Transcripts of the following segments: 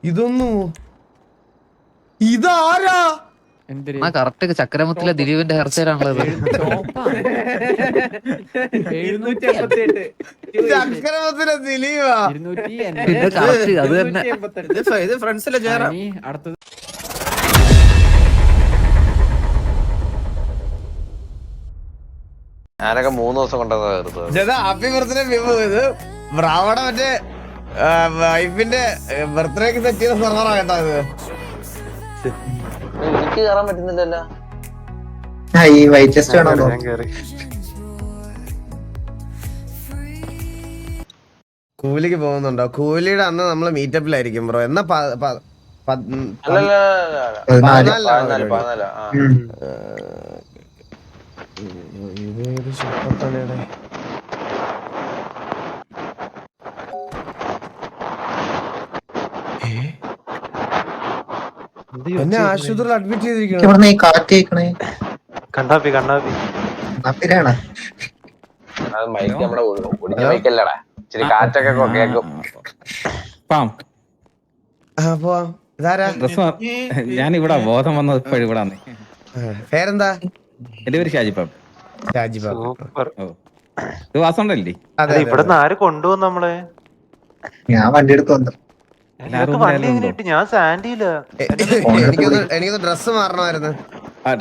ഇതൊന്നു ഇതാരാ? കറക്റ്റ് ചക്രമുത്തിലെ ദിലീപിന്റെ ഹെയർ സ്റ്റൈൽ ആണല്ലോ ചക്രവർത്തിലെ ദിലീപാ? കറക്റ്റ് അത് തന്നെ. ഇത് ഫ്രണ്ട്സിലെ ചേരാ. അടുത്തത് ഞാനൊക്കെ 3 ദിവസം കൊണ്ടുവന്നത് ഹാപ്പി ബർത്ത്ഡേ വിഭു. ഇത് ബ്രാവണ മറ്റേ വൈഫിന്റെ ബർത്ത്ഡേക്ക് സെറ്റ് ചെയ്ത സർവറാ കേട്ടോ ഇത്. എനിക്ക് കയറാൻ പറ്റുന്നില്ലല്ലോ. ഈ വൈറ്റ് ചെസ്റ്റ് വേണോ? കൂലിക്ക് പോകുന്നുണ്ടോ? കൂലിയുടെ അന്ന് നമ്മള് മീറ്റപ്പിലായിരിക്കും ബ്രോ. എന്നാ ഇതേത് ഷോപ്പണിയുടെ എന്നെ ആശുപത്രിയിൽ അഡ്മിറ്റ് ചെയ്തിരിക്കണം. കാറ്റ് കേക്കണേ കണ്ണാപ്പി കണ്ണാപ്പിരാണ്. അത് മൈക്ക് നമ്മുടെ ഒടിഞ്ഞ മൈക്കല്ലടാ, ഇച്ചിരി കാറ്റൊക്കെ കേക്കും. ഞാൻ ഇവിടെ ബോധം വന്നത് ഇപ്പോഴും ഇവിടെ. പേരെന്താ? എന്റെ പേര് ഷാജിപ്പാബ്. ഇത് വാസണ്ടല്ലേ? ഇവിടുന്ന് ആര് കൊണ്ടുപോകും നമ്മളെ? ഞാൻ വണ്ടി എടുത്ത് വന്നു. ഞാൻ സാൻഡിയില്ല. എനിക്കൊന്ന് ഡ്രസ് മാറണമായിരുന്നു.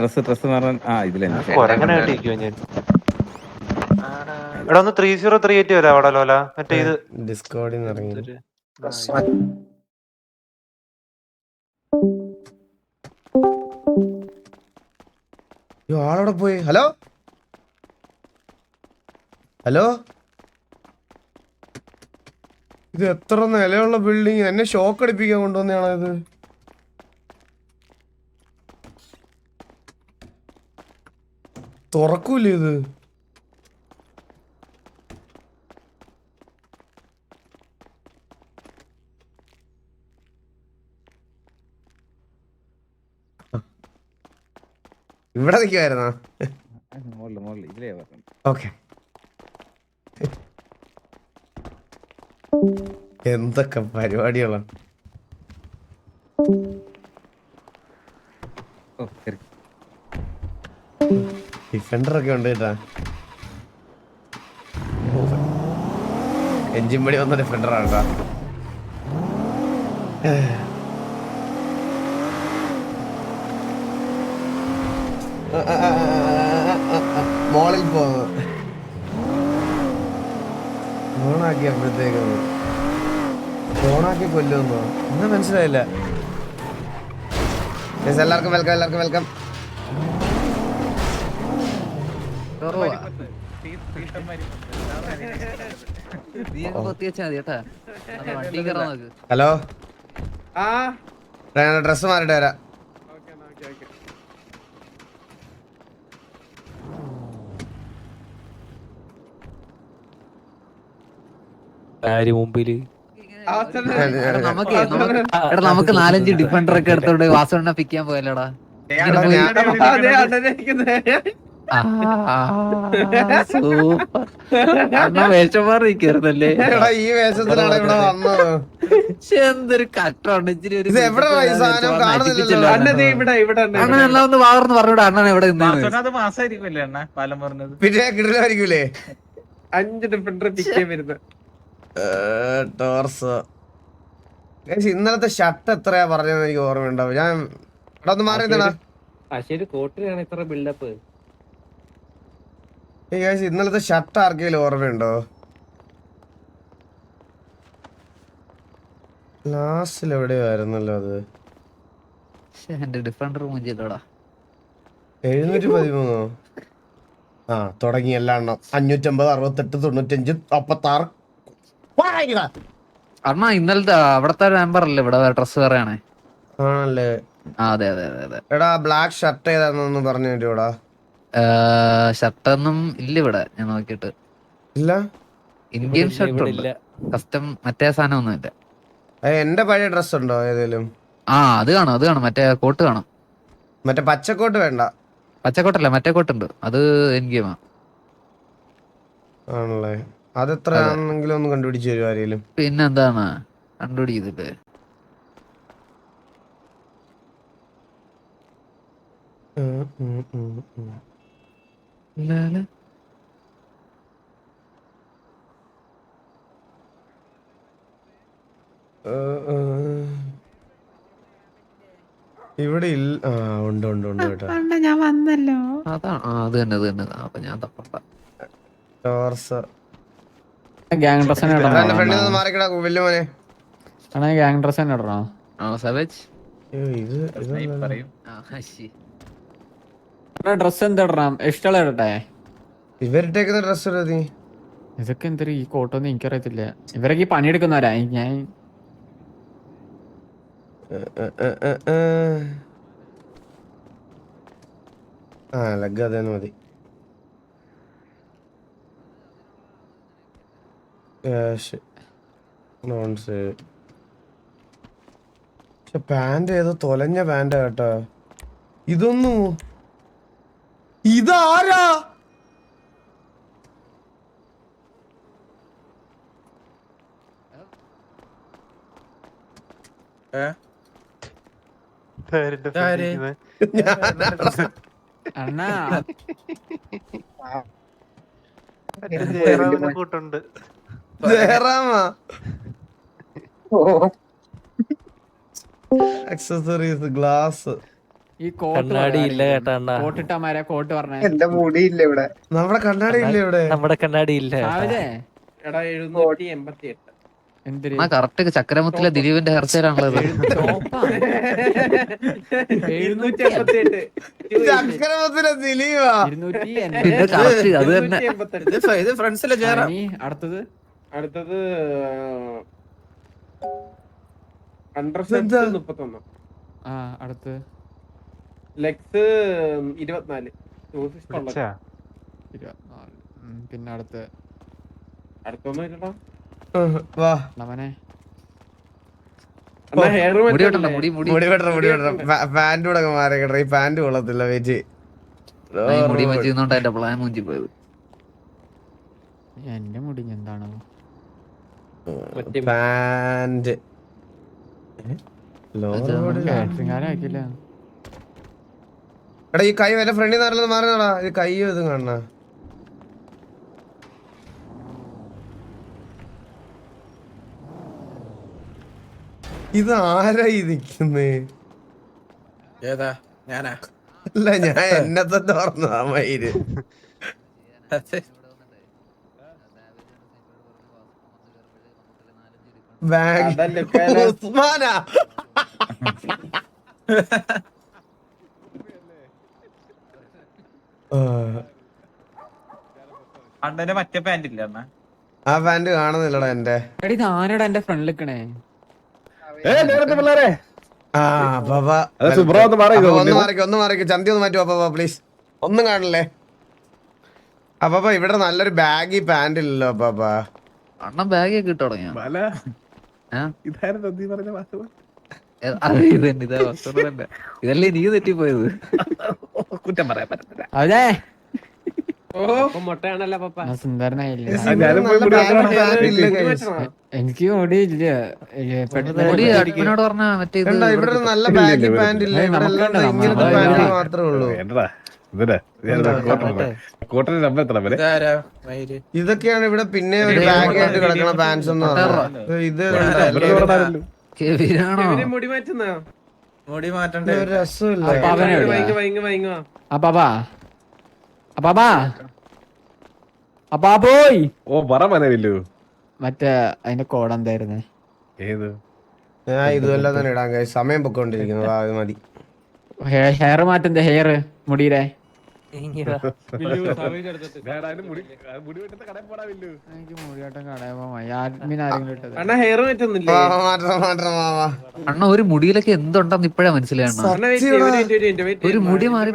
ഡ്രസ് മാറാൻ ഇതിലെ ഇവിടെ ഒന്ന് 3038 വരാം അവിടെ ലോല. മറ്റേ ഇത് ഡിസ്കോഡിൽ നിന്ന് ഇറങ്ങി ആളവിടെ പോയി. ഹലോ ഹലോ, ഇത് എത്ര നിലയുള്ള ബിൽഡിങ്? എന്നെ ഷോക്ക് അടിപ്പിക്കാൻ കൊണ്ടുവന്നാണോ ഇത്? തുറക്കൂലേ ഇത്? ഇവിടെ നിൽക്കുവായിരുന്നോ? ഓക്കെ. എന്തൊക്കെ പരിപാടികളാണ്. ഡിഫൻഡറൊക്കെ ഉണ്ട് കേട്ടാ. എഞ്ചിൻ പടി വന്ന ഡിഫൻഡറാണ് കേട്ടാ. മോളിൽ പോകുന്നു. ഓണാക്കിയപ്പോഴത്തേക്കും ഓണാക്കി കൊല്ലുന്നോ? എന്നാ മനസ്സിലായില്ല. എല്ലാവർക്കും വെൽക്കം, എല്ലാവർക്കും വെൽക്കം. ഹലോ, ഡ്രസ് മാറിട്ട് വരാം. മുമ്പില് നമുക്ക് 4-5 ഡിഫൻഡർ ഒക്കെ എടുത്തോണ്ട് വാസവണ്ണ പിക്കാൻ പോയല്ലോടാ. വേഷം മാറിയിരിക്കരുതല്ലേ? ഈ വേഷത്തിലാണ് ഇവിടെ വന്നത്. എന്തൊരു കട്ടാണ്. അണ്ണൻ ഒന്ന് വാർന്ന് പറഞ്ഞൂടെ അണ്ണൻ എവിടെ പിന്നെ കിടലായിരിക്കൂലേ? 5 ഡിഫൻഡർ പിക്കാൻ വരുന്നത്. ഇന്നലത്തെ ഷർട്ട് എത്രയാ പറഞ്ഞതെന്ന് എനിക്ക് ഓർമ്മയുണ്ടാവും. ഞാൻ ഇവിടെ ഒന്ന് മാറിയതാ. ഇന്നലത്തെ ഷർട്ട് ആർക്കെങ്കിലും ഓർമ്മയുണ്ടോ? ലാസ്റ്റിൽ എവിടെയായിരുന്നല്ലോ അത്. എന്റെ ഡിഫൻഡർ മൂഞ്ചില്ലോടാ. 713 തുടങ്ങി എല്ലാ എണ്ണം. 550, 68, 95, 56. അണ്ണാ ഇന്നലത്തെ അവിടത്തെ നമ്പർ അല്ലേ ഇവിടെ ഡ്രസ് വേറെയാണേ? ആണല്ലേ? അതെ അതെ അതെ അതെ. എടാ ബ്ലാക്ക് ഷർട്ട് ഏതാണെന്നൊന്നും പറഞ്ഞു തരുമോടാ? ഷർട്ടൊന്നും ഇല്ല ഇവിടെ. ഞാൻ നോക്കിട്ട് ഇല്ല. ഇന്ത്യൻ ഷർട്ട് ഉണ്ട്, കസ്റ്റം മറ്റേ സാധനം ഒന്നും ഇല്ല. എന്റെ പഴയ ഡ്രസ് ഉണ്ടോ ഏതെങ്കിലും? അത് കാണും, അത് കാണും. മറ്റേ കോട്ട് കാണും. മറ്റേ പച്ചക്കോട്ട് വേണ്ട. പച്ചക്കോട്ടല്ല, മറ്റേ കോട്ടുണ്ട്. അത് എൻ ഗെയിമാ. ആണല്ലേ? അതെത്ര ആണെങ്കിലും ഒന്ന് കണ്ടുപിടിച്ച് തരും ആരെങ്കിലും? പിന്നെന്താണ് കണ്ടുപിടിക്കത്തില്ലേ? ഇവിടെ ഇല്ല. ഉണ്ട് ഉണ്ട് ഉണ്ട് കേട്ടോ. ഞാൻ വന്നല്ലോ. അതാണ് അത് തന്നെ അപ്പൊ ഞാൻ തപ്പണ്ട. ഗ്യാങ് ഡ്രസ് തന്നെ ഇടണോ? ഫ്രണ്ടിൽ നിന്ന് മാറിക്കടാ വലിയ മോനെ. അണ്ണാ ഗ്യാങ് ഡ്രസ് തന്നെ ഇടണോ? ഡ്രസ് എന്താ ഇടണം? ഇഷ്ടമുള്ള ഇടട്ടെ? ഇവരിട്ടേക്കുന്ന ഡ്രസ് നീ ഇതൊക്കെ എന്തൊരു ഈ കോട്ടൊന്നും എനിക്കറിയത്തില്ല. ഇവരൊക്കെ ഈ പണിയെടുക്കുന്നവരാ. ഞാൻ ലഗ് അതേന്ന് മതി. പാന്റ് ഏതോ തൊലഞ്ഞ പാന്റാ കേട്ടോ. ഇതൊന്നും ഇതാരാ? അണ്ണാ അക്സസറീസ് ഗ്ലാസ് ഈ കോട്ടിട്ടമാരെ കോട്ട് പറഞ്ഞേ. എന്റെ മുടിയില്ല ഇവിടെ. നമ്മുടെ കണ്ണാടി ഇല്ല ഇവിടെ. നമ്മുടെ കണ്ണാടി ഇല്ല. എടാ 788. എന്തിരി കറക്റ്റ് ചക്രമുത്തിലെ ദിലീപിന്റെ ഹെയർ സ്റ്റൈൽ ആണല്ലോ. 788. ചക്രമത്തിലെ ദിലീപാ. അത് തന്നെ. ഇത് ഫ്രണ്ട്സിലെ ചേരാം. അടുത്തത് അണ്ടർസെറ്റ് 31. അടുത്ത് ലെഗ്സ് 24. 24. പിന്നെ അടുത്തൊന്നും ഇല്ലടാ. വാ അവനെ മുടി വെട്ടണം. പാന്റ് കൂടെ മാറിക്കട്ടെ. ഈ പാന്റ് കൊള്ളത്തില്ല. വെയിറ്റ് മുടി വെച്ചിരുന്നോണ്ട് എന്റെ പ്ലാൻ മുഞ്ചി പോയത്. എന്റെ മുടി എന്താണോ പാന്റ് കാറ്ററിംഗാരാക്കില്ല. എടാ ഈ കൈ വല്ല ഫ്രണ്ടിൽ നിന്ന് മാറുന്നടാ. ഈ കയ്യും ഇത് കാണണ. ഇത് ആരാ ഈ നിക്കുന്നേ? ഏതാ? ഞാനാ? അല്ല ഞാൻ എന്നെ തന്നെ പറഞ്ഞതാ മയില്. ഉസ്മാനാ? അണ്ണന്റെ മറ്റേ പാന്റ് ഇല്ല അണ്ണ. ആ പാന്റ് കാണുന്നില്ലടാ എന്റെ. എടി ഇത് ആരാടാ എന്റെ ഫ്രണ്ട് നിക്കണേ? ഒന്ന് മാറിക്കോ. ചന്തി ഒന്ന് മാറ്റുമോ അപ്പാ പ്ലീസ്. ഒന്നും കാണില്ലേ അപ്പാ? ഇവിടെ നല്ലൊരു ബാഗി പാന്റ് ഇല്ലല്ലോ അപ്പാ. അണ്ണൻ ബാഗ് ഒക്കെ ഇട്ട് തുടങ്ങിയ ഇതല്ലേ നീ തെറ്റിപ്പോയത്. കുറ്റം പറയാൻ പറ്റത്തില്ല. അതെ മൊട്ടയാണല്ലോ പപ്പ. സുന്ദരനായില്ലേ? എനിക്ക് മുടി ഇല്ല. അടുപ്പിനോട് പറഞ്ഞ മറ്റേ ഇവിടെ നല്ല ബാഗി പാന്റ് ഇല്ല. ഇവിടെ എല്ലാം ഇങ്ങനത്തെ പാന്റ് മാത്രമേ ഉള്ളൂ. ഇതൊക്കെയാണ് ഇവിടെ പിന്നെ ഒരു ബാഗ് ആയിട്ട് കിടക്കുന്ന പാൻസ് എന്ന് പറഞ്ഞത്. ഇത് മുടി മാറ്റുന്ന മുടി മാറ്റണ്ടേ? ഒരു രസമില്ല. അപ്പാപ്പോയ് ഓ പറ മനവില്ലു. മറ്റേ അതിന്റെ കോഡ് എന്തായിരുന്നു? ഏത്? ഞാൻ ഇതുവല്ല തന്നെ ഇടാൻ കഴിയും. സമയം പൊക്കോണ്ടിരിക്കുന്നത്. അത് മതി. ഹെയർ മാറ്റുന്ന ഹെയർ മുടിയുടെ എനിക്ക് മുടിയാട്ടം കടയിൽ പോയി. ആദ്യം ആരെങ്കിലും ഇട്ടത് അണ്ണാ ഹെയർ മാറ്റുന്നില്ലേ? അണ്ണ ഒരു മുടിയിലൊക്കെ എന്തുണ്ടെന്ന് ഇപ്പഴാ മനസ്സിലായി. ഒരു മുടി മാറി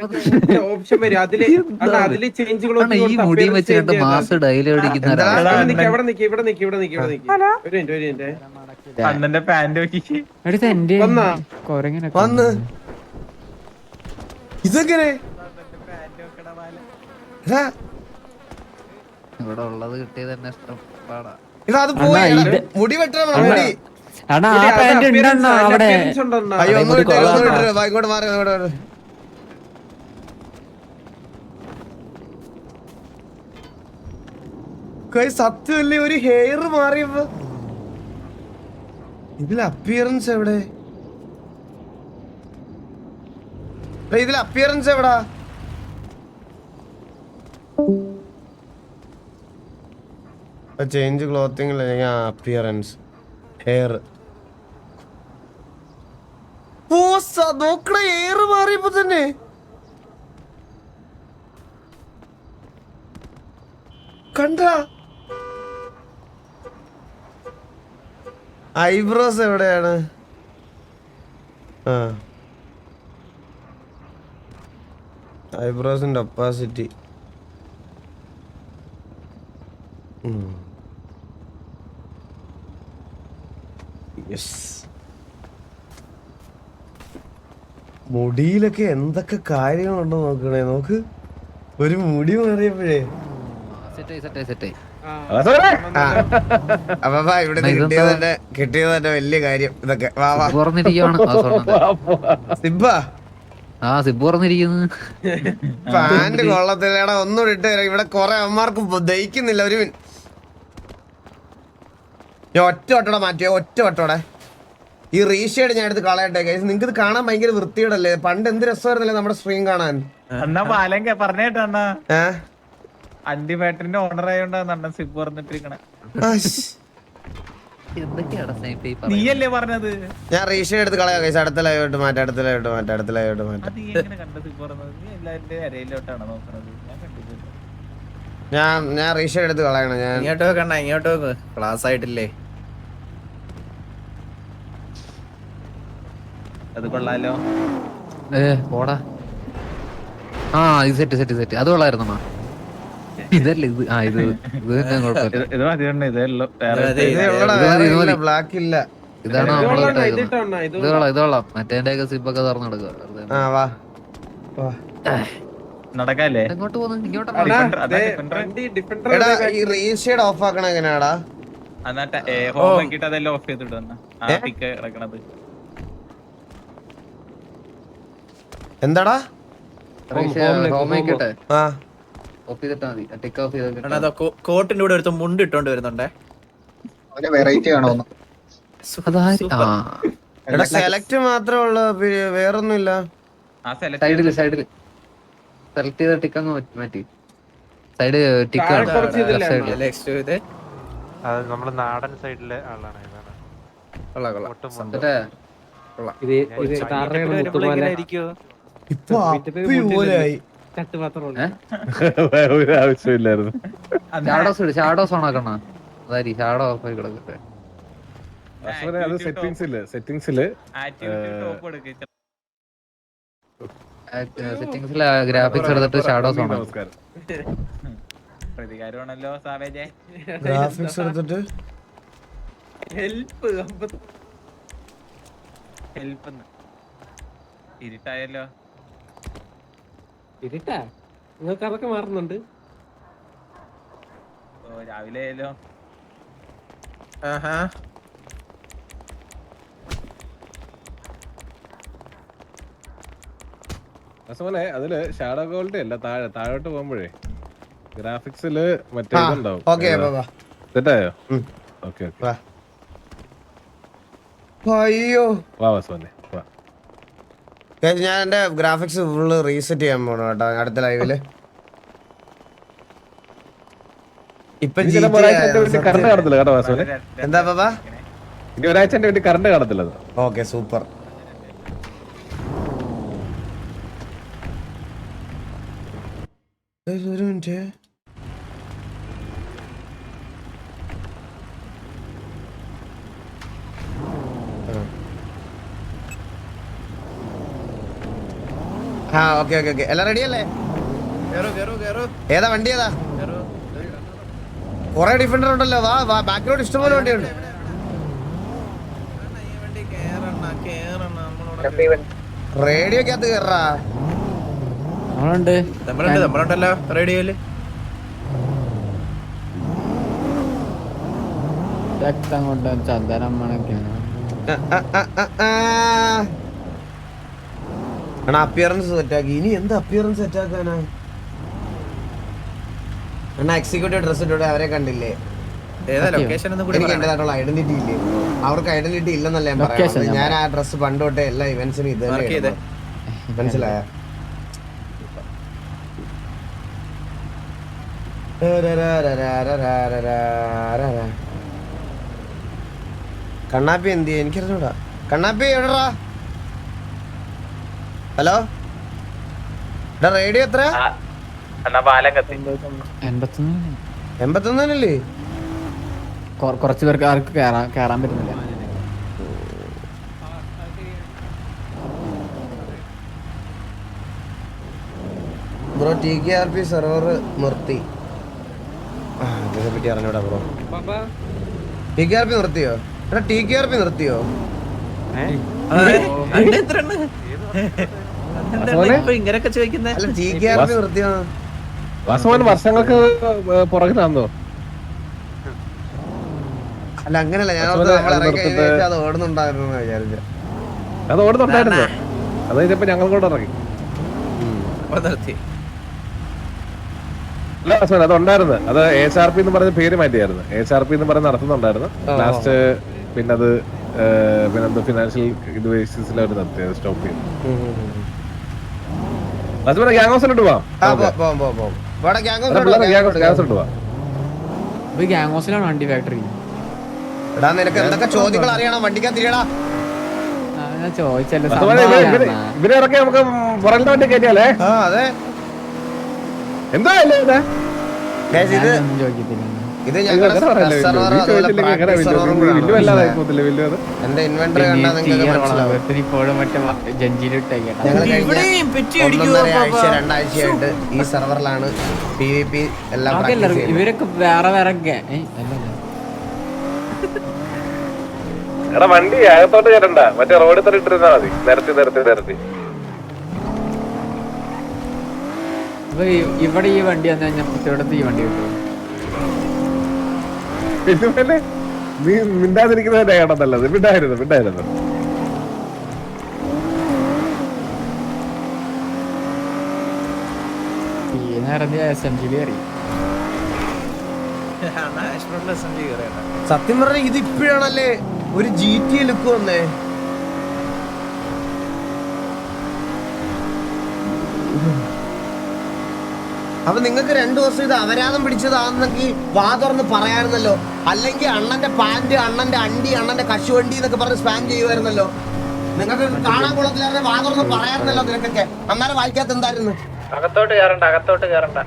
ഓപ്ഷൻ വരും. അതില് ചേഞ്ചുകൾ ഈ മുടി വെച്ച് 2 മാസം ഡെയിലി അടിക്കുന്ന അണ്ണന്റെ പാന്റ് എടുത്ത് എന്റെ കൊരങ്ങനെ വന്ന് ഇതെങ്ങനെ ഇവിടെ ഉള്ളത് കിട്ടിയത് തന്നെ ഇഷ്ടം പാടാ. അത് പോയി. മുടി വെട്ടണം. മുടി അണ്ണാ ആ പാന്റ് ഉണ്ടെന്നാ അവിടെ. അയ്യോ ഇങ്ങോട്ട് മാറി. സത്യമല്ലേ ഒരു ഹെയർ മാറിയപ്പോ ഇതിൽ അപ്പിയറൻസ് എവിടെ? ഇതിൽ അപ്പിയറൻസ് എവിടാ? ചേഞ്ച് ക്ലോത്തിങ് അപ്പിയറൻസ് ഹെയർ നോക്കണ ഹെയർ മാറിയപ്പോ തന്നെ കണ്ട ഐബ്രോസ് എവിടെയാണ്? ആ ഐബ്രോസിന്റെ ഒപ്പാസിറ്റി മുടിയിലൊക്കെ എന്തൊക്കെ കാര്യങ്ങളുണ്ടോ നോക്കണേ. നോക്ക് ഒരു മുടി മാറിയപ്പോഴേ സെറ്റായി അപ്പൊ ഇവിടെ കിട്ടിയത് തന്നെ വലിയ കാര്യം. ഇതൊക്കെ വാ വാ തുറന്നിരിക്കുവാണ് സിബ്ബ സിബ് തുറന്നിരിക്കുന്നു. പാന്റ് കൊള്ളത്തില്ലടാ, ഒന്നും ഇട്ട് തരാം. ഇവിടെ കൊറേ അമ്മമാർക്ക് ദഹിക്കുന്നില്ല. ഒരു ഞാൻ ഒറ്റ വട്ടോടെ മാറ്റിയോ, ഒറ്റ വട്ടോടെ. ഈ റീഷേഡ് ഞാൻ എടുത്ത് കളയട്ടെ ഗൈസ്. നിങ്ങൾക്ക് ഇത് കാണാൻ ഭയങ്കര വൃത്തിയോടല്ലേ? പണ്ട് എന്ത് രസമായിരുന്നല്ലേ നമ്മുടെ സ്ക്രീൻ കാണാൻ. എന്നാ പാലങ്ക പറഞ്ഞേട്ടാ ഏഹ് അണ്ടി ബാറ്ററിന്റെ ഓണർ ആയോണ്ടാണ് സിപ്പ് പറഞ്ഞിട്ടിരിക്കണേ. നീയല്ലേ പറഞ്ഞത്? ഞാൻ റീഷേഡ് എടുത്ത് കളയാം ഗൈസ്. അടുത്ത ലൈവോട്ട് മാറ്റാം. അത് നീ എങ്ങനെ കണ്ട സിപ്പ് പറഞ്ഞത്? നീ എല്ലാവരുടെ അരയിലോട്ടാണ് നോക്കണത്. ഞാൻ കണ്ടില്ല. ഞാൻ റീഷേഡ് എടുത്ത് കളയണം. ഞാൻ ഇങ്ങോട്ട് വെക്കണ്ട, ഇങ്ങോട്ട് വെക്ക്. ക്ലാസ് ആയിട്ടില്ലേ? അത് കൊള്ളാലോ. പോടാ. ഇത് സെറ്റ് അത് കൊള്ളായിരുന്നോ? ഇതല്ലേ ഇത്? ഇത് തന്നെ കുഴപ്പമില്ല. ഇത് മതി. ഇതല്ലോ ബ്ലാക്ക് ഇല്ല. ഇതാണ് നമ്മള് ഇത് കൊള്ളാം. മറ്റേന്റെ സിബൊക്കെ തുറന്നു കൊടുക്കുക. നടക്കാല്ലേ? എങ്ങോട്ട് പോകുന്നു? ഇങ്ങോട്ടാ. എടാ ഈ റീഷേഡ് ഓഫ് ആക്കണ എങ്ങനെയാടാ? എന്നിട്ട് ഹോം ആക്കിട്ട് അതെല്ലാം ഓഫ് ചെയ്തിട്ട് വന്ന പിക്ക് ഇറക്കണത്. എന്താടാ ഹോമേക്കട്ടെ ആ ഓഫ് ചെയ്തിട്ടാ മതി. ടിക്ക് ഓഫ് ചെയ്ത് കോട്ടിന്റെ കൂടെ ഒരുത്ത മുണ്ട് ഇട്ടോണ്ട് വരുന്നുണ്ടേ. വെറൈറ്റി കാണുമെന്ന്. എടാ സെലക്ട് മാത്രമേ ഉള്ളൂ, വേറൊന്നും ഇല്ല. സൈഡില് സെലക്ട് ചെയ്ത ടിക്ക് അങ്ങ് മാറ്റി. സൈഡ് ടിക്ക് നമ്മള് നാടൻ സൈഡിലെ ആളാണ്. ഇപ്പൊ അപ്പി പോലെയായി. ഒരു ആവശ്യമില്ലായിരുന്നു. ഷാഡോസ് ഓണാക്കണ. അതായി ഷാഡോ ഓഫ് ആയി കിടക്കട്ടെ. അത് സെറ്റിംഗ്സില് സെറ്റിംഗ്സിലെ ഗ്രാഫിക്സ് എടുത്തിട്ട് ഷാഡോസ് ഓണാക്കും. പ്രതികാരമാണല്ലോ സാവേജെ. ഗ്രാഫിക്സ് എടുത്തിട്ട് ഹെൽപ്പ് ഇരുട്ടായല്ലോ. ഇരുട്ടാ? നിങ്ങൾക്ക് അതൊക്കെ മാറുന്നുണ്ട്. രാവിലെ ആയല്ലോ. അതില് ഷാഡോ ക്വാളിറ്റി അല്ല, താഴോട്ട് പോകുമ്പോഴേ ഗ്രാഫിക്സില് മറ്റേ ഇതുണ്ടാവും. സെറ്റായോ? ഓക്കെ. അയ്യോ വാ വാസവനെ വാ. ഞാൻ എന്റെ ഗ്രാഫിക്സ് ഫുള്ള് റീസെറ്റ് ചെയ്യാൻ പോണു കേട്ടോ അടുത്ത ലൈവില്. ഇപ്പൊ കറണ്ട് കാണത്തില്ല കേട്ടോ വാസവനെ. എന്താ ബാബാ? ഇനി ഒരാഴ്ചന്റെ വേണ്ടി കറണ്ട് കാണത്തില്ല. Okay super. ഒരു മിനിറ്റ്. ഓക്കെ എല്ലാം റെഡി അല്ലേ? ഏതാ വണ്ടി? ഏതാ? കൊറേ ഡിഫൻഡർ ഉണ്ടല്ലോ. വാ ബാക്ക്ഗ്രൗണ്ട് ഇഷ്ടംപോലെ വണ്ടിയുണ്ട്. റേഡിയോക്കകത്ത് കേറാ. നമ്മളുണ്ടല്ലോ റേഡിയോയില്. ചന്ദനം അപ്പിയറൻസ് സെറ്റാക്കി. ഇനി എന്ത് അപ്പിയറൻസ് സെറ്റാക്കാനാ? എന്നാ എക്സിക്യൂട്ടീവ് ഡ്രസ് ഇട്ടോടെ അവരെ കണ്ടില്ലേ? ഏതാ ലൊക്കേഷൻ ഒന്നും കൂടി എനിക്ക് പറയണേ. എന്റേതായിട്ടുള്ള ഐഡന്റിറ്റി ഇല്ലേ? അവർക്ക് ഐഡന്റിറ്റി ഇല്ലെന്നല്ല ഞാൻ Location പറയാം. ഞാൻ ഞാൻ ആ ഡ്രസ് പണ്ട് തൊട്ടേ എല്ലാ ഇവന്റ്സിനും ഇത് Mark ചെയ്തേ. മനസ്സിലായ? കണ്ണാപ്പി എന്ത് ചെയ്യ എനിക്കറിഞ്ഞൂടാ. കണ്ണാപ്പി എവിടെടാ? ഹലോ റേഡിയോ എത്ര? 81 കുറച്ച് പേർക്ക് ആർക്ക് കേറാൻ പറ്റുന്നില്ല. ബ്രോ TKRP സെർവർ നിർത്തി. ഇതിനെ പറ്റി അറിഞ്ഞൂടാ ബ്രോ. TKRP നിർത്തിയോ? എടാ TKRP നിർത്തിയോ? അതെ. അണ്ണ എത്ര എണ്ണ? അതെന്താ ഇപ്പൊ ഇങ്ങനെയൊക്കെ ചോദിക്കുന്നേ? അല്ല TKRP നിർത്തിയോ? വാസവൻ വർഷങ്ങൾക്ക് പുറകിലാന്നോ? അല്ല അങ്ങനല്ല, ഞാൻ ഓർത്ത് നമ്മൾ ഇറങ്ങി കഴിഞ്ഞിട്ട് അത് ഓടുന്നുണ്ടായിരുന്നു വിചാരിച്ചു. അത് ഓടുന്നുണ്ടായിരുന്നു. അത് കഴിഞ്ഞപ്പോ ഞങ്ങൾ കൂടെ ഇറങ്ങി. അപ്പൊ നിർത്തി. അല്ല വാസവൻ അത് ഉണ്ടായിരുന്നു. അത് HRP എന്ന് പറഞ്ഞ പേര് മാറ്റിയായിരുന്നു. HRP എന്ന് പറഞ്ഞ് നടത്തുന്നുണ്ടായിരുന്നു. ലാസ്റ്റ് പിന്നത് പിന്നെന്തോ ഫിനാൻഷ്യൽ ഇത് ബേസിസിൽ അവർ നിർത്തിയത്, സ്റ്റോപ്പ് ചെയ്തു. വാസവൻ ഗ്യാങ് ഹൗസിലോട്ട് പോവാം. ഗ്യാങ് ഹൗസിലാണ് വണ്ടി ഫാക്ടറി. എടാ നിനക്ക് എന്തൊക്കെ ചോദ്യങ്ങൾ അറിയണം വണ്ടിക്കകത്തിരിയടാ. ഞാൻ ചോദിച്ചല്ലോ. ഇവരെ ഇറക്കി നമുക്ക് പുറകിലത്തെ വണ്ടി കയറ്റിയാലേ. അതെ എന്താ അല്ലേ ഇത്? ചോദിക്കത്തില്ല. ഇത് ഞങ്ങളുടെ എന്റെ ഇൻവെന്ററി കണ്ടാ നിങ്ങൾക്ക് മനസ്സിലാവും. ഇപ്പോഴും മറ്റേ ജഞ്ചിയിലിട്ടേക്കട്ടെ. ഞങ്ങൾ ഇവിടെയും പെറ്റി അടിക്കുവോ ഒന്നൊന്നര ആഴ്ച പാപ്പാ? 2 ആഴ്ചയായിട്ട് ഈ സെർവറിലാണ് PvP എല്ലാം practice ചെയ്യുന്നത്. ഇവരൊക്കെ വേറെ എടാ വണ്ടി അകത്തോട്ട് കയറണ്ട, മറ്റേ റോഡിൽ തന്നെ ഇട്ടിരുന്നാ മതി. നിരത്തി അപ്പൊ ഇവിടെ ഈ വണ്ടി വന്നു കഴിഞ്ഞാൽ പുറത്തോടത്ത് ഈ വണ്ടി കിട്ടും. പിന്നെ നീ മിണ്ടാതിരിക്കുന്നതിന്റെ കേട്ടതല്ലത്. മിണ്ടായിരുന്നു SMG കയറി. അണ്ണാ ആഷ്പ്രോണിൽ SMG കയറിയണ്ണാ. സത്യം പറഞ്ഞ ഇത് ഇപ്പോഴാണല്ലേ ഒരു GTA ലുക്ക് വന്നേ. അപ്പൊ നിങ്ങൾക്ക് 2 ദിവസം ഇത് അപരാധം പിടിച്ചതാണെന്നെങ്കിൽ വാ തുറന്ന് പറയാറുന്നല്ലോ. അല്ലെങ്കിൽ അണ്ണന്റെ പാന്റ്, അണ്ണന്റെ അണ്ടി, അണ്ണന്റെ കശുവണ്ടി എന്നൊക്കെ പറഞ്ഞ് സ്പാം ചെയ്യുമായിരുന്നല്ലോ. നിങ്ങൾക്ക് കാണാൻ കൊള്ളത്തില്ലാതെ വാ തുറന്ന് പറയാറുന്നല്ലോ നിനക്കൊക്കെ. അന്നേരം വായിക്കാത്ത എന്തായിരുന്നു? അകത്തോട്ട് കയറണ്ട.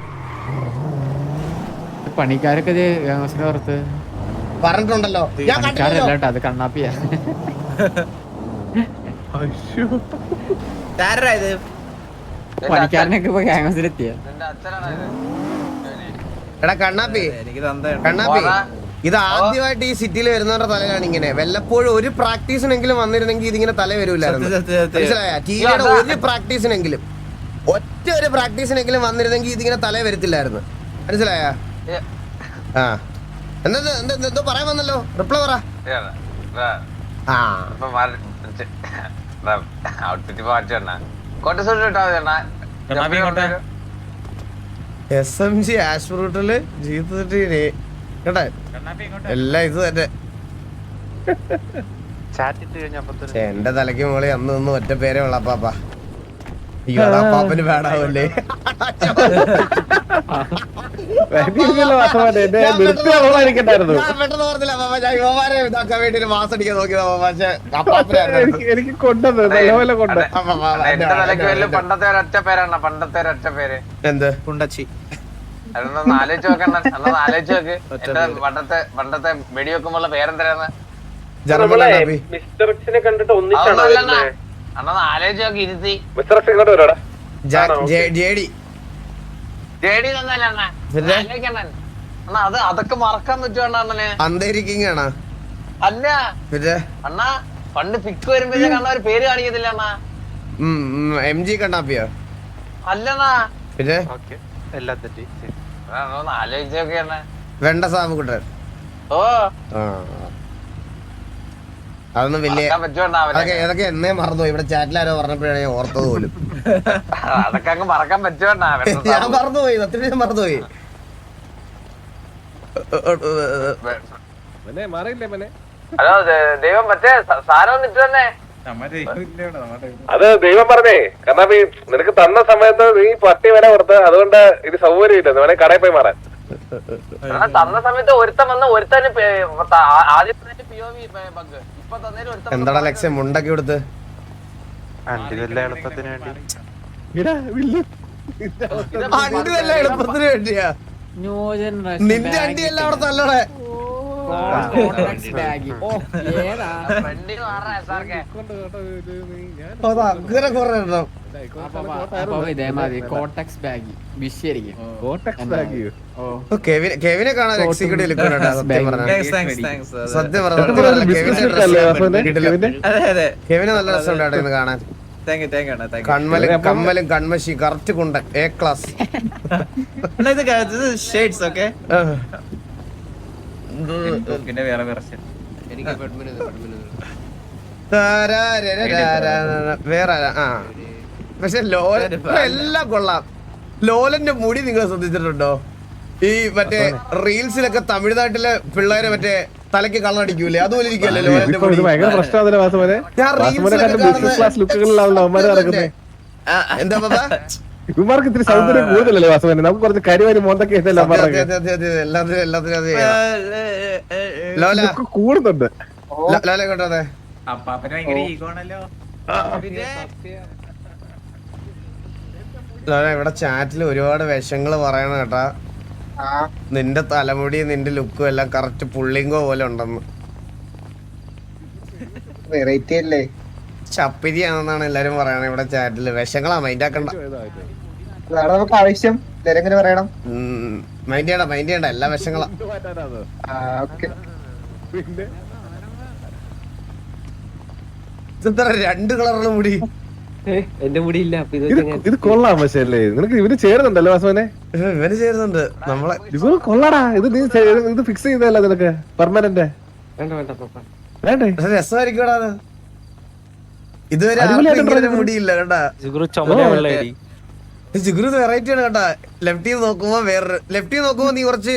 പണിക്കാരൊക്കെ പുറത്ത് പറഞ്ഞിട്ടുണ്ടല്ലോ. ഞാൻ കണ്ടിട്ടുണ്ടല്ലോ. പണിക്കാരല്ല, അത് കണ്ണാപ്പിയാ. ആരാ ഇത്? പണിക്കാരനൊക്കെ ഇപ്പൊ ഗ്യാങ്സിലെത്തിയ. എടാ കണ്ണാപ്പി, എനിക്ക് തന്തയുണ്ട്. കണ്ണാപ്പി ഇത് ആദ്യമായിട്ട് ഈ സിറ്റിയിൽ വരുന്നവരുടെ തലയിലാണ് ഇങ്ങനെ. വല്ലപ്പോഴും ഒരു പ്രാക്ടീസിനെങ്കിലും വന്നിരുന്നെങ്കിൽ ഇതിങ്ങനെ തല വരൂലായിരുന്നു. മനസ്സിലായ? ടിവിയുടെ ഒരു പ്രാക്ടീസിനെങ്കിലും, ഒറ്റ ഒരു പ്രാക്ടീസിനെങ്കിലും വന്നിരുന്നെങ്കിൽ ഇതിങ്ങനെ തല വരത്തില്ലായിരുന്നു. മനസ്സിലായ? ആ എന്തോ പറയാൻ വന്നല്ലോ, റിപ്ലൈ പറ. ആ ഔട്ട്ഫിറ്റ് മാറ്റണ കോട്ടസൂട്ട് ഇട്ടാ SMG ആഷ്ഫ്രൂട്ടില് ജീവിതത്തിൽ കേട്ടെ എല്ലാം ഇത് തന്നെ. എന്റെ തലയ്ക്ക് മോളി അന്ന് നിന്ന് ഒറ്റ പേരേ ഉള്ള അപ്പാപ്പ. അയ്യോ അതാ പാപ്പന് വേടാവല്ലേ. പെട്ടെന്ന് ഓർത്തില്ല പാപ്പ, ഞാൻ യുവമാരെ ഇതാക്കാൻ വേണ്ടി ഒരു മാസം അടിക്കാൻ നോക്കിയതാ പക്ഷെ എനിക്ക് കൊണ്ടത് നല്ലപോലെ കൊണ്ട്. എന്റെ തലക്ക് വലിയ പണ്ടത്തെ ഒരൊറ്റ പേര് എന്ത് കുണ്ടച്ചി. അതൊന്ന് ആലോചിച്ച് നോക്കണ്ട. അതൊന്ന് ആലോചിച്ച് നോക്ക്. എന്റെ പണ്ടത്തെ വെടി വെക്കുമ്പോഴുള്ള പേരെന്തരാന്ന് അന്നൊന്ന് ആലോചിച്ച് നോക്കി ഇരുത്തി. ജേഡി തന്നല്ലേ അണ്ണ? ആലോചിക്കണ്ണ അണ്ണാ, അതൊക്കെ മറക്കാൻ പറ്റുമോ അണ്ണനെ? അന്തരിക്കിങ് ആണോ? അല്ല അണ്ണാ, പണ്ട് പിക്ക് വരുമ്പോഴേക്ക് അണ്ണ ഒരു പേര് കാണിക്കത്തില്ല അണ്ണാ. MG കണ്ണാപ്പിയോ? അല്ലണ്ണാ, പിന്നെ ഒന്ന് ആലോചിച്ച് നോക്കി അണ്ണ. വെണ്ട സാബ് കുട്ടൻ. ഓ അതൊന്നും വലിയ പറ്റുമോ അവരൊക്കെ? ഏതൊക്കെ എന്നേ മറന്നു. ഇവിടെ ചാറ്റിലാരോ പറഞ്ഞപ്പോഴാണ് ഞാൻ ഓർത്തത് പോലും. അതൊക്കെ അങ്ങ് മറക്കാൻ പറ്റുമോ? ഞാൻ മറന്നുപോയി, സത്യം ഞാൻ മറന്നുപോയി. മനെ മാറിയില്ലേ മനെ? ഹലോ ദൈവം മറ്റേ സാരം വന്നിട്ട് തന്നെ നമ്മുടെ ഇല്ലയോടെ നമ്മുടെ അത് ദൈവം പറഞ്ഞേ, കാരണം ഈ നിനക്ക് തന്ന സമയത്ത് നീ പട്ടി വരെ കൊടുത്ത്, അതുകൊണ്ട് ഇത് സൗകര്യമില്ല, വേണേ കടയിൽ പോയി മാറാൻ. തന്ന സമയത്ത് ഒരുത്തൻ വന്ന് ഒരുത്തന് ആദ്യം POV ബഗ്, ഇപ്പൊ തന്നേലും ഒരുത്തൻ എന്താടാ ലക്ഷ്യം മുണ്ടൊക്കെ കൊടുത്ത് എളുപ്പത്തിന് വേണ്ടി ഇടാ, വില്ല്. അണ്ടിയല്ല എളുപ്പത്തിന് വേണ്ടിയാ. ന്യൂ ജനറേഷൻ നിന്റെ അണ്ടിയല്ല അവിടെ തല്ലടേ. ബാഗ് ഓ ഏതാ ഫ്രണ്ടിൽ മാറാ SRK. അത് അങ്ങനെ കുറെ എണ്ണം. അപ്പൊ ഇതേമാതിരി കോട്ടക്സ് ബാഗ് വിഷയായിരിക്കും. കോട്ടക്സ് ബാഗ്. ഓ കെവിനെ കാണാൻ എക്സിക്യൂട്ടീവ് ലുക്ക് ഉണ്ട് സത്യം പറഞ്ഞാൽ. താങ്ക്സ് സത്യം പറഞ്ഞാൽ കെവിന്റെ അതെ അതെ കെവിന് നല്ല രസമുണ്ട് ഇന്ന് കാണാൻ. താങ്ക് യു താങ്ക് കൺമലും കമ്മലും കൺമശി കറക്റ്റ് കുണ്ടൻ A ക്ലാസ്. ഇത് ഷെയ്ഡ്സ് ഓക്കെ പിന്നെ വേറെ വെർഷൻ വേറെ ആ പക്ഷെ ലോലൻ എല്ലാം കൊള്ളാം. ലോലന്റെ മുടി നിങ്ങൾ ശ്രദ്ധിച്ചിട്ടുണ്ടോ? ഈ മറ്റേ റീൽസിലൊക്കെ തമിഴ്നാട്ടിലെ പിള്ളേരെ മറ്റേ തലയ്ക്ക് കള്ളടിക്കൂലേ, അതുപോലെ ഇരിക്കല്ലേ ലോലന്റെ മുടി. ഭയങ്കര പ്രശ്നമാണല്ലേ വാസുമനെ? ഞാൻ വാസുമനെ കണ്ട് റീൽസിലൊക്കെ ബിസിനസ് ക്ലാസ് ലുക്കുകളിലാണല്ലോ അവന്മാര് നടക്കുന്നത്. എന്താ പാപ്പാ? ഇവന്മാർക്ക് ഇത്തിരി സൗന്ദര്യം കൂടുതലല്ലേ വാസുമനെ? നമുക്ക് കുറച്ച് കരിവാരി മോന്തൊക്കെ ഇതല്ല എല്ലാത്തിനും അത് ചെയ്യാം. ലോല കൂടുന്നുണ്ട്. ലോല കേട്ടോതെ അപ്പാപ്പന് ഭയങ്കര ഈഗോ ആണല്ലോ. ലോല ഇവിടെ ചാറ്റിൽ ഒരുപാട് വിഷങ്ങള് പറയണ കേട്ടാ. നിന്റെ തലമുടി നിന്റെ ലുക്കും എല്ലാം കറക്റ്റ് പുള്ളിങ്കോ പോലെ ഉണ്ടെന്ന്. വെറൈറ്റി അല്ലേ? ചപ്പിരിയാണെന്നാണ് എല്ലാരും പറയണത് ഇവിടെ ചാറ്റില്. വിഷങ്ങളാ മൈൻഡ് ആക്കണ്ട. അതാണ് നമുക്ക് ആവശ്യം. ഇതെങ്ങനെ പറയണം? മൈൻഡ് ചെയ്യണ്ട എല്ലാ വിഷങ്ങളാ. ഓക്കെ. പിന്നെ ഇതെന്താ രണ്ട് കളറുള്ള മുടി? എന്റെ മുടി ഇല്ല. ഇത് കൊള്ളാം. പക്ഷേ അല്ലേ നിനക്ക് ഇവര് ചേരുന്നുണ്ടല്ലോ വാസുമനെ? ഇവര് ചേരുന്നുണ്ട് നമ്മളെ. ഇത് കൊള്ളാടാ. ഇത് നീ ഇത് ഫിക്സ് ചെയ്തല്ല നിനക്ക് പെർമനന്റ്? വേണ്ടേ? രസമായിരിക്കും ഇതുവരെ അടിപൊളിയായിട്ട് ആർക്കും ഇങ്ങനെ മുടിയില്ല കേട്ടാ. ജിഗുരു വെറൈറ്റി ആണ് കേട്ടാ. ലെഫ്റ്റി നോക്കുമ്പോ വേറൊരു, ലെഫ്റ്റി നോക്കുമ്പോ നീ കുറച്ച്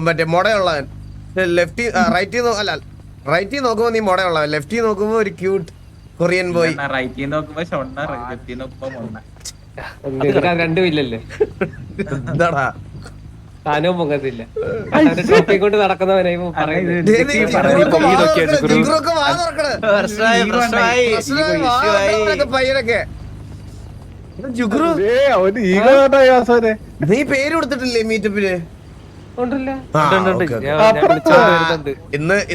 മറ്റേ മുടയുള്ളവൻ, റൈറ്റി നോക്കുമ്പോ നീ മുടയുള്ളവൻ, ലെഫ്റ്റി നോക്കുമ്പോ ഒരു ക്യൂട്ട് കൊറിയൻ ബോയ്. റൈറ്റ് നോക്കുമ്പോ ഷൊണ്ണ, ലെഫ്റ്റ് നോക്കുമ്പോ മൊണ്ണ. രണ്ടും ഇല്ലല്ലേ? എന്താടാ താനോ പൊങ്ങത്തില്ല. ട്രോഫി കൊണ്ട് നടക്കുന്നവനായി പറയുന്നത്. ജിഗുറൊക്കെ വാ തുറക്കണ്. പയ്യനൊക്കെ ജിഗുറു അവന് ഈഗോ കേട്ടോ ഈ വാസുമനെ. നീ പേര് കൊടുത്തിട്ടില്ലേ മീറ്റപ്പില്?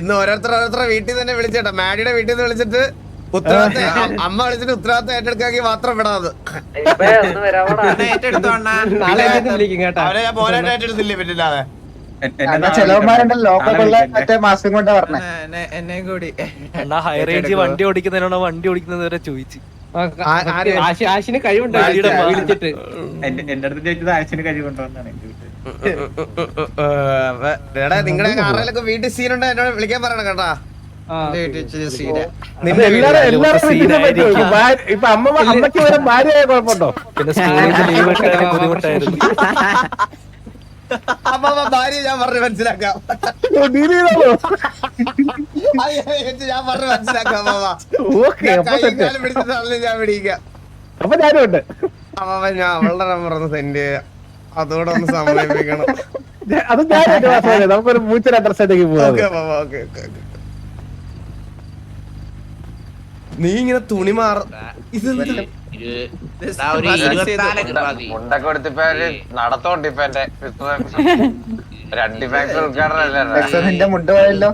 ഇന്ന് ഓരോരുത്തരെ വീട്ടിൽ തന്നെ വിളിച്ചേട്ടാ. മാഡിയുടെ വീട്ടിൽ നിന്ന് വിളിച്ചിട്ട് ഉത്തരവാദിത്തം അമ്മ വിളിച്ചിട്ട് ഉത്തരവാദിത്തം ഏറ്റെടുക്കാക്കി മാത്രം വിടാത്. അവരെ ഞാൻ പോരാട്ടം ഏറ്റെടുത്തില്ലേ പറ്റില്ലാതെ. ചെലവന്മാരുണ്ടല്ലോ ലോക്കലുള്ള മറ്റേ മാസം കൊണ്ടാ പറഞ്ഞേ. എന്നെയും കൂടി ഹൈ റേഞ്ച് വണ്ടി ഓടിക്കുന്നതിനാണോ വണ്ടി ഓടിക്കുന്നത് വരെ ചോദിച്ചു. ആശിന് കഴിവുണ്ടോ വിളിച്ചിട്ട്? എന്റെ അടുത്ത് ചോദിച്ചത് ആശിന് കഴിവുണ്ടോന്നാണ് എന്റെ വീട്ടിൽ. എടാ നിങ്ങളുടെ ആരെങ്കിലൊക്കെ വീട്ടിൽ സീനുണ്ടോ എന്നോട് വിളിക്കാൻ പറയണം കേട്ടാ. ഇപ്പൊ അമ്മയ്ക്ക് വരെ ഭാര്യയായ കുഴപ്പമുണ്ടോ? പിന്നെ സ്കൂളിൽ ലീവ് എടുക്കാൻ ബുദ്ധിമുട്ടായിരുന്നു. അമ്മ ഭാര്യ ഞാൻ പറഞ്ഞു മനസ്സിലാക്കാം. ഞാൻ പറഞ്ഞു മനസ്സിലാക്കാം. പിടിച്ചിട്ടാണ് ഞാൻ പിടിക്കാം. അപ്പൊ ഞാനുണ്ട്. അമ്മ ഞാൻ അവളുടെ നമ്പർ ഒന്ന് സെൻഡ് ചെയ്യാം. അതോടെ ഒന്ന് സമന്വയിപ്പിക്കണം. അത് ഞാൻ നമുക്കൊരു മൂച്ചർ അഡ്രസ്സേക്ക് പോവാം. നീ ഇങ്ങനെ തുണി മാറ മുണ്ടൊക്കെ എടുത്തിപ്പോ നടത്തോണ്ട് ഇപ്പൊ എന്റെ അണ്ടിഫാക്ടറി ഉദ്ഘാടനല്ലേ? നിന്റെ മുണ്ട് പോയല്ലോ.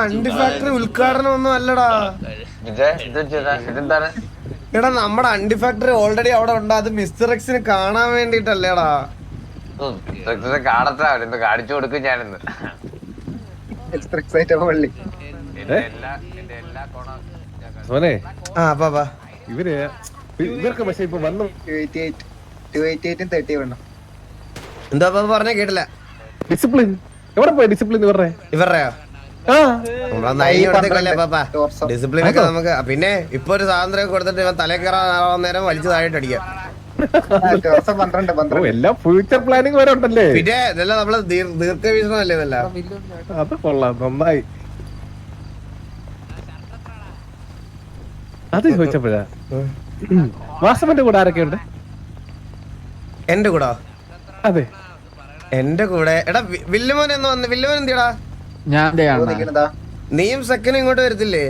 അണ്ടി ഫാക്ടറി ഉദ്ഘാടനം ഒന്നും അല്ലടാ. ഇതെന്താണ്? എടാ നമ്മുടെ അണ്ടി ഫാക്ടറി ഓൾറെഡി അവിടെ ഉണ്ട്. അത് മിസ്റ്റർ എക്സിന് കാണാൻ വേണ്ടിട്ടല്ലേടാ. കാണത്താ അവരെന്ത് കാണിച്ചു കൊടുക്കും ഞാനിന്ന്. പള്ളി സോനെ പാപ്പാ ഇവർക്ക് പക്ഷെ ഇപ്പൊ വന്നു 288 30 വേണം. എന്താ പാപ്പ പറഞ്ഞ കേട്ടില്ല. ഡിസിപ്ലിൻ എവിടെ പോയി? ഡിസിപ്ലിൻ ഇവരുടെയോ? പാപ്പാ ഡിസിപ്ലിൻ ഒക്കെ നമുക്ക് പിന്നെ ഇപ്പൊ ഒരു സ്വാതന്ത്ര്യം കൊടുത്തിട്ട് ഇവൻ തലേ കയറാൻ നേരം വലിച്ചു താഴോട്ട് അടിക്കാം. ദിവസം 12 ഓ എല്ലാം ഫ്യൂച്ചർ പ്ലാനിങ് വരെ ഉണ്ടല്ലേ. പിന്നെ ഇതെല്ലാം നമ്മള് ദീർഘവീക്ഷണമല്ലേ ഇതല്ല. അത് കൊള്ളാം, നന്നായി. അത് ചോദിച്ചപ്പോഴാ വാസവന്റെ കൂടെ ആരൊക്കെ ഉണ്ട്? എന്റെ കൂടെ അതെ, എന്റെ കൂടെ എടാ വില്ലുമോൻ എന്ന് വന്ന്. വില്ലുമോൻ എന്തിടാ? ഞാൻ ദേ അണ്ണാ. നിൽക്കുന്നതാ. നീയും സെക്കൻഡ് ഇങ്ങോട്ട് വരത്തില്ലേ?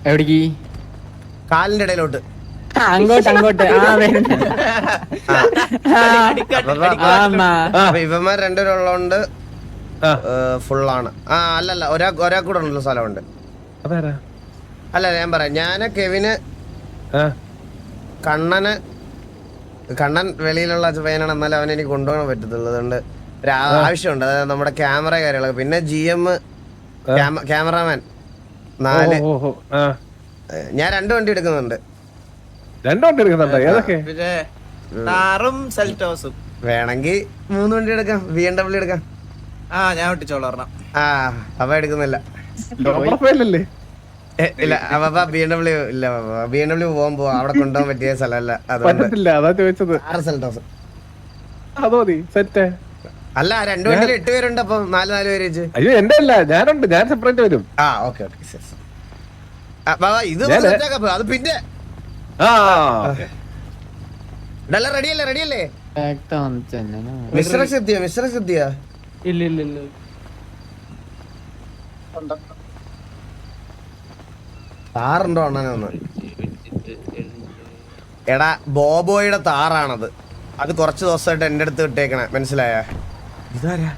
എവിടേക്ക്? കാലിന്റെ ഇടയിലോട്ട്. അങ്ങോട്ട് അങ്ങോട്ട്. ആ വരുന്നു. ആ അണ്ണാ. അപ്പൊ ഇവന്മാർ രണ്ടുപേരും ഉള്ളതുകൊണ്ട് ആ. ഫുള്ളാണ്. ആ അല്ലല്ല, ഒരാൾ കൂടെ ഉണ്ടല്ലോ സ്ഥലമുണ്ട്. അതാരാ? അല്ല ഞാൻ പറയാം, ഞാന് കെവിന് ആ, കണ്ണൻ വെളിയിലുള്ള പയ്യനാണ്, എന്നാലും അവനെ എനിക്ക് കൊണ്ടുപോകാൻ പറ്റത്തുള്ളൂ. അതുകൊണ്ട് ഒരു ആവശ്യമുണ്ട്, അതായത് നമ്മുടെ ക്യാമറ കാര്യങ്ങളൊക്കെ. പിന്നെ GM ക്യാമറാമാൻ 4. ഓ, ഓ, ആ. ഞാൻ 2 വണ്ടി എടുക്കുന്നുണ്ട്. 2 വണ്ടി എടുക്കുന്നുണ്ടോ? ഏതൊക്കെ? പിന്നെ താറും സെൽറ്റോസും. വേണമെങ്കിൽ 3 വണ്ടി എടുക്കാം. BMW എടുക്കാം. ആ ഞാൻ ഒട്ടിച്ചോളാം ഒരെണ്ണം. ആ അവ എടുക്കുന്നില്ല. ഉറപ്പല്ലേ? ഇല്ല അവ BMW ഇല്ല. BMW പോകുമ്പോ അവിടെ കൊണ്ടുപോകാൻ പറ്റിയ സ്ഥലമല്ല. അതുകൊണ്ട് പറ്റത്തില്ല, അതാ ചോദിച്ചത്. 6 സെൽറ്റോസ്. അത് മതി, സെറ്റ്. അല്ല 2 വണ്ടിയിൽ 8 പേരുണ്ട്. അപ്പൊ 4 പേര് വെച്ച്. അയ്യോ എന്റെ അല്ല, ഞാനുണ്ട്, ഞാൻ സെപ്പറേറ്റ് വരും. ആ ഓക്കെ ഓക്കെ. ഇത് അത് പിന്നെ ആ റെഡിയല്ലേ? റെഡിയല്ലേ? ബാക്ക് വന്നിട്ട് മിസ്റ്റർ എത്തിയാ? ഇല്ല ഇല്ല ഇല്ല. താറുണ്ടോ അണ്ണനൊന്ന്? എടാ ബോബോയുടെ താറാണത്. അത് കുറച്ച് ദിവസമായിട്ട് എന്റെ അടുത്ത് ഇട്ടേക്കണേ, മനസ്സിലായ? ഇതാരാ?